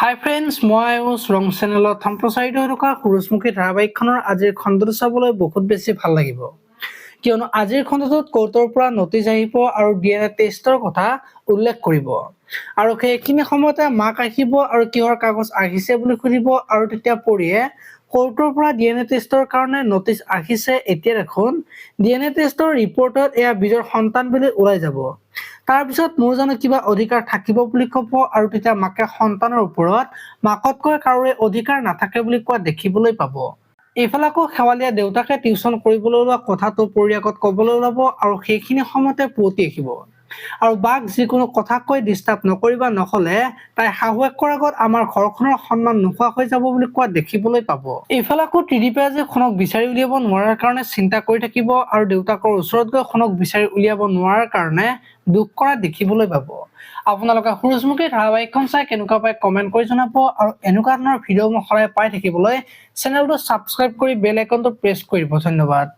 হাই friends, মই আয়ুষ ৰং চেনেলত সম্প্ৰচাৰিত হৈ থকা সূৰুযমুখী ধাৰাবাহিকখনৰ আজিৰ খণ্ডটো চাবলৈ বহুত বেছি ভাল লাগিব, কিয়নো আজিৰ খণ্ডটোত কোৰ্টৰ পৰা নটিচ আহিব আৰু DNA টেষ্টৰ কথা উল্লেখ কৰিব আৰু সেইখিনি সময়তে মাক আহিব আৰু কিহৰ কাগজ আহিছে বুলি সুধিব আৰু তেতিয়া পৰিয়ে কোৰ্টৰ পৰা DNA টেষ্টৰ কাৰণে নটিচ আহিছে। এতিয়া দেখোন DNA টেষ্টৰ ৰিপৰ্টত এয়া বীজৰ সন্তান বুলি ওলাই যাব। তাৰপিছত মোৰ জানো কিবা অধিকাৰ থাকিব বুলি ক'ব আৰু তেতিয়া মাকে সন্তানৰ ওপৰত মাকতকৈ কাৰোৰে অধিকাৰ নাথাকে বুলি কোৱা দেখিবলৈ পাব। এইফালে আকৌ শেৱালীয়ে দেউতাকে টিউচন কৰিবলৈ ওলোৱা কথাটো পৰিৰ আগত ক'বলৈ ওলাব আৰু সেইখিনি সময়তে পুৱতি আহিব আৰু বাক যিকোনো কথা কৈ ডিষ্টাৰ্ব নকৰিবা, নহ'লে তাই শাহুৱেকৰ আগত আমাৰ ঘৰখনৰ সন্মান নোহোৱা হৈ যাব বুলি কোৱা দেখিবলৈ পাব। এইফালে আকৌ ত্ৰিদীপে যে সোণক বিচাৰি উলিয়াব নোৱাৰাৰ কাৰণে চিন্তা কৰি থাকিব আৰু দেউতাকৰ ওচৰত গৈ সোণক বিচাৰি উলিয়াব নোৱাৰাৰ কাৰণে দুখ কৰা দেখিবলৈ পাব। আপোনালোকে সূৰুযমুখী ধাৰাবাহিকখন চাই কেনেকুৱা পায় কমেণ্ট কৰি জনাব আৰু এনেকুৱা ধৰণৰ ভিডিঅ' মই সদায় পাই থাকিবলৈ চেনেলটো ছাবস্ক্ৰাইব কৰি বেল আইকনটো প্ৰেছ কৰিব। ধন্যবাদ।